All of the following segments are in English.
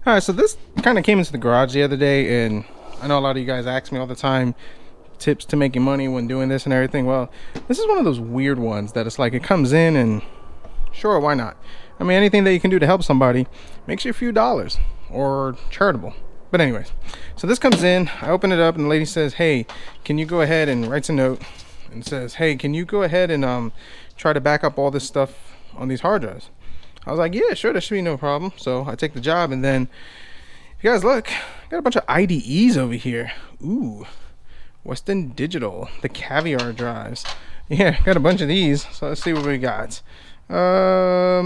All right, so this kind of came into the garage the other day, and I know a lot of you guys ask me all the time tips to making money when doing this and everything. Well, this is one of those weird ones that it's like it comes in and sure, why not? I mean, anything that you can do to help somebody makes you a few dollars or charitable. But anyways, so this comes in, I open it up, and the lady says, "Hey, can you go ahead," and writes a note and says, "Hey, can you go ahead and try to back up all this stuff on these hard drives?" I was like, "Yeah, sure, that should be no problem." So I take the job, and then if you guys look, I got a bunch of IDEs over here. Ooh, Western Digital, the caviar drives. Yeah, got a bunch of these. So let's see what we got. I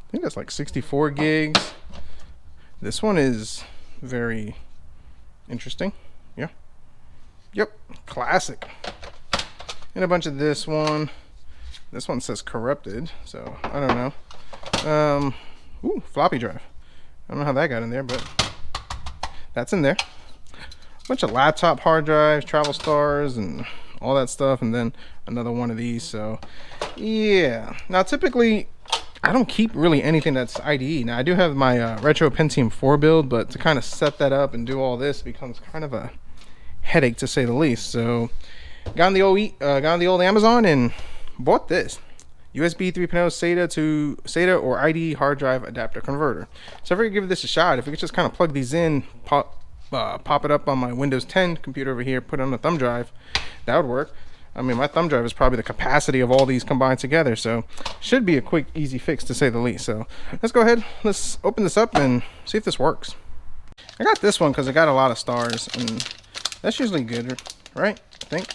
think that's like 64 gigs. This one is very interesting. Yeah. Yep. Classic. And a bunch of this one. This one says corrupted, so I don't know. Ooh, floppy drive. I don't know how that got in there, but that's in there. A bunch of laptop hard drives, Travel Stars, and all that stuff, and then another one of these. So yeah. Now typically I don't keep really anything that's IDE. Now I do have my retro Pentium 4 build, but to kind of set that up and do all this becomes kind of a headache to say the least. So got on the old Amazon and bought this USB 3.0 SATA to SATA or IDE hard drive adapter converter. So if I could give this a shot, if we could just kind of plug these in, pop it up on my Windows 10 computer over here, put it on a thumb drive, that would work. I mean, my thumb drive is probably the capacity of all these combined together, so should be a quick, easy fix to say the least. So let's go ahead, let's open this up and see if this works. I got this one because I got a lot of stars, and that's usually good, right? I think.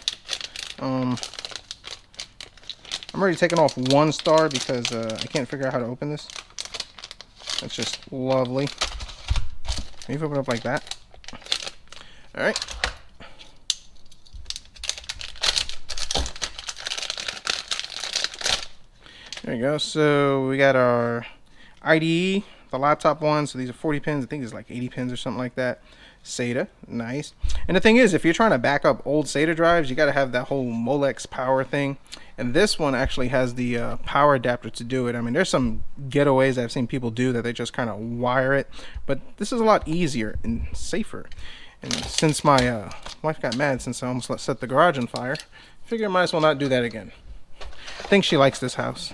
I'm already taking off one star because I can't figure out how to open this. That's just lovely. Maybe open it up like that. All right. There you go. So we got our IDE, the laptop one. So these are 40 pins. I think it's like 80 pins or something like that. SATA, nice. And the thing is, if you're trying to back up old SATA drives, you got to have that whole Molex power thing. And this one actually has the power adapter to do it. I mean, there's some getaways I've seen people do that they just kind of wire it, but this is a lot easier and safer. And since my wife got mad since I almost set the garage on fire, I figure I might as well not do that again. I think she likes this house.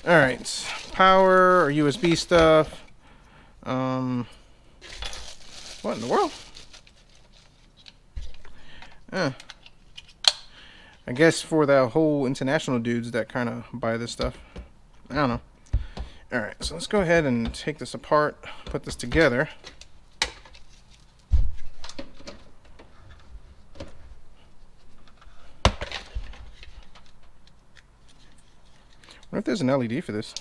All right, power or USB stuff. What in the world? I guess for the whole international dudes that kind of buy this stuff. I don't know. All right, so let's go ahead and take this apart, put this together. What if there's an LED for this?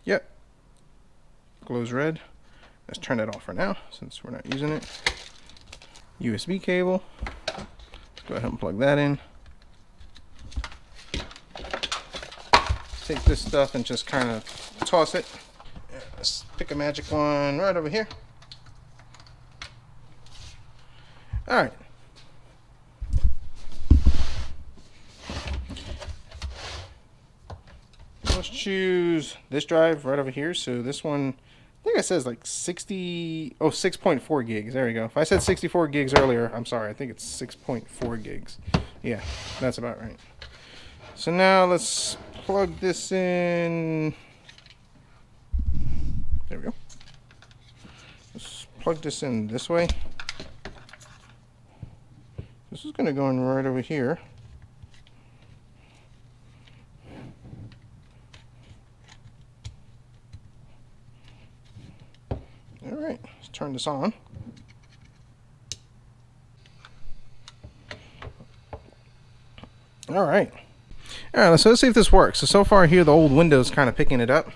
Yep. Glows red. Let's turn that off for now since we're not using it. USB cable. Let's go ahead and plug that in. Take this stuff and just kind of toss it. Let's pick a magic one right over here. All right. Let's choose this drive right over here. So this one, I think it says like 6.4 gigs. There we go. If I said 64 gigs earlier, I'm sorry. I think it's 6.4 gigs. Yeah, that's about right. So now let's plug this in. There we go. Let's plug this in this way. This is going to go in right over here. All right, let's turn this on. All right. All right, so let's see if this works. So far here, the old Windows kind of picking it up.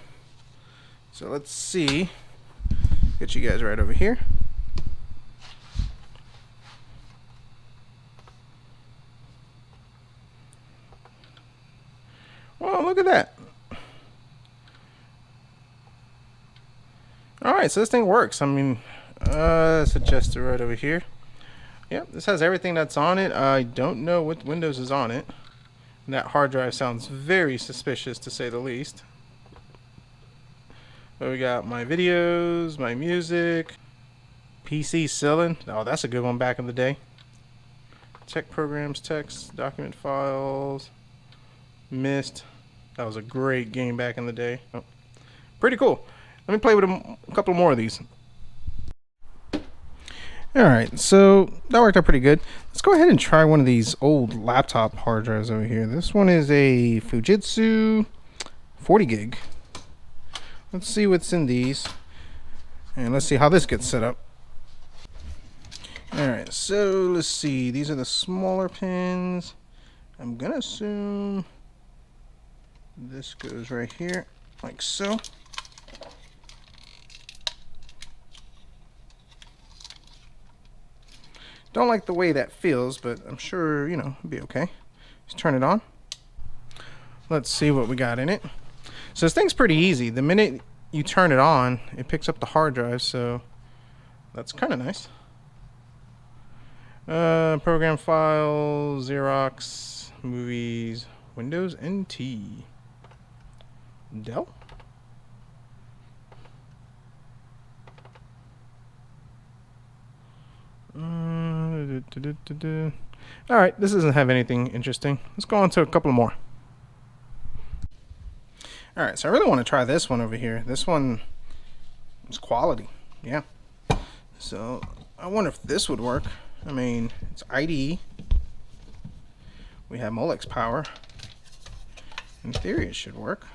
So let's see. Get you guys right over here. Well, look at that. All right, so this thing works. I mean, let's adjust it right over here. Yep, this has everything that's on it. I don't know what Windows is on it. And that hard drive sounds very suspicious, to say the least. So we got my videos, my music, PC Cillin. Oh, that's a good one back in the day. Tech programs, text, document files, Myst. That was a great game back in the day. Oh, pretty cool. Let me play with a couple more of these. Alright, so that worked out pretty good. Let's go ahead and try one of these old laptop hard drives over here. This one is a Fujitsu 40 gig. Let's see what's in these. And let's see how this gets set up. Alright, so let's see. These are the smaller pins. I'm gonna assume this goes right here, like so. Don't like the way that feels, but I'm sure, you know, it'll be okay. Just turn it on. Let's see what we got in it. So this thing's pretty easy. The minute you turn it on, it picks up the hard drive, so that's kind of nice. Program files, Xerox, movies, Windows NT, Dell. Alright, this doesn't have anything interesting. Let's go on to a couple more. Alright, so I really want to try this one over here. This one is quality. Yeah. So I wonder if this would work. I mean, it's IDE. We have Molex power. In theory, it should work.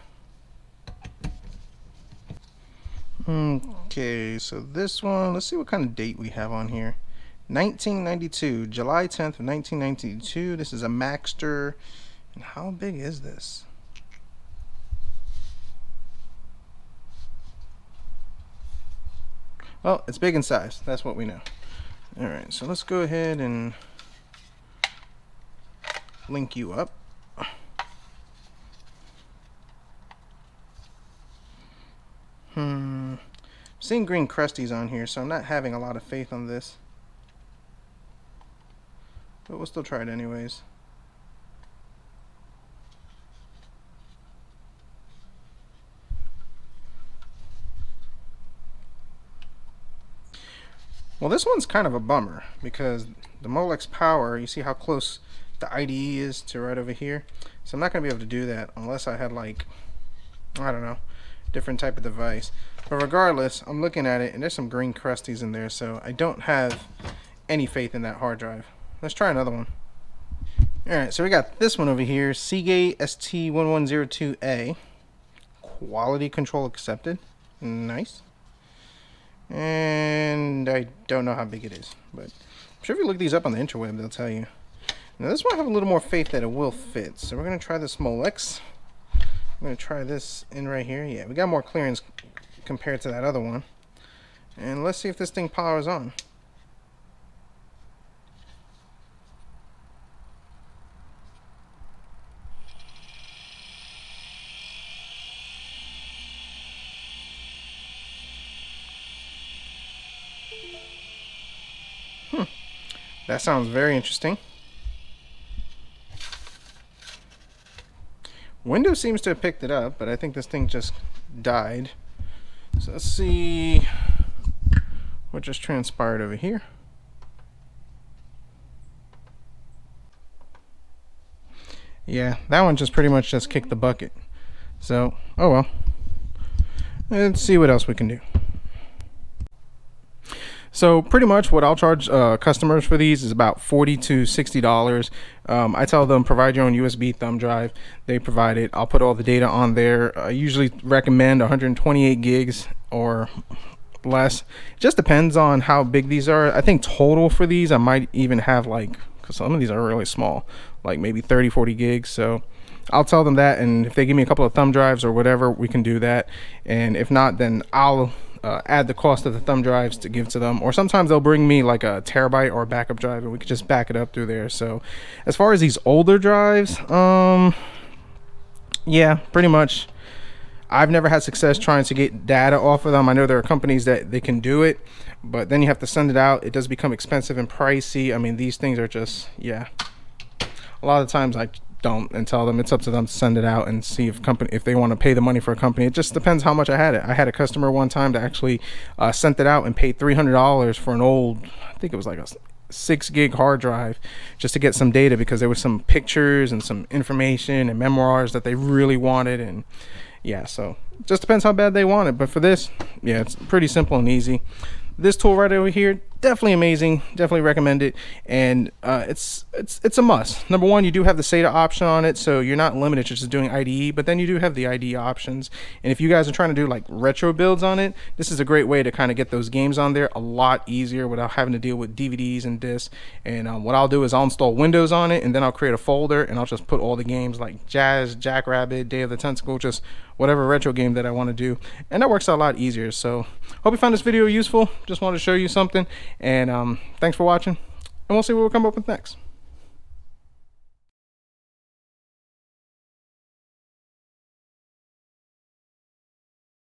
Okay, so this one, let's see what kind of date we have on here. 1992, July 10th of 1992. This is a Maxtor. And how big is this? Well, it's big in size. That's what we know. Alright, so let's go ahead and link you up. I'm seeing green crusties on here, so I'm not having a lot of faith on this. But we'll still try it anyways. Well, this one's kind of a bummer because the Molex power, you see how close the IDE is to right over here? So I'm not going to be able to do that unless I had, like, I don't know, different type of device. But regardless, I'm looking at it and there's some green crusties in there, so I don't have any faith in that hard drive. Let's try another one. Alright, so we got this one over here, Seagate ST1102A. Quality control accepted. Nice. And I don't know how big it is, but I'm sure if you look these up on the interweb, they'll tell you. Now this one I have a little more faith that it will fit, so we're going to try this Molex. I'm going to try this in right here. Yeah, we got more clearance compared to that other one. And let's see if this thing powers on. That sounds very interesting. Windows seems to have picked it up, but I think this thing just died. So let's see what just transpired over here. Yeah, that one just pretty much just kicked the bucket. So, oh well. Let's see what else we can do. So pretty much what I'll charge customers for these is about $40 to $60. I tell them provide your own USB thumb drive. They provide it. I'll put all the data on there. I usually recommend 128 gigs or less. It just depends on how big these are. I think total for these I might even have, like, because some of these are really small, like maybe 30-40 gigs. So I'll tell them that, and if they give me a couple of thumb drives or whatever, we can do that. And if not, then I'll add the cost of the thumb drives to give to them, or sometimes they'll bring me like a terabyte or a backup drive and we could just back it up through there. So as far as these older drives, yeah, pretty much I've never had success trying to get data off of them. I know there are companies that they can do it, but then you have to send it out. It does become expensive and pricey. I mean, these things are just, yeah, a lot of times I don't, and tell them it's up to them to send it out and see if they want to pay the money for a company. It just depends how much I had it. I had a customer one time that actually sent it out and paid $300 for an old, I think it was like a 6 gig hard drive, just to get some data, because there was some pictures and some information and memoirs that they really wanted. And yeah, so it just depends how bad they want it. But for this, yeah, it's pretty simple and easy. This tool right over here, definitely amazing, definitely recommend it. And it's a must. Number one, you do have the SATA option on it, so you're not limited to just doing IDE, but then you do have the IDE options. And if you guys are trying to do like retro builds on it, this is a great way to kind of get those games on there a lot easier without having to deal with DVDs and discs. And what I'll do is I'll install Windows on it, and then I'll create a folder, and I'll just put all the games like Jazz, Jackrabbit, Day of the Tentacle, just whatever retro game that I want to do, and that works out a lot easier. So hope you found this video useful. Just wanted to show you something, and thanks for watching, and we'll see what we'll come up with next.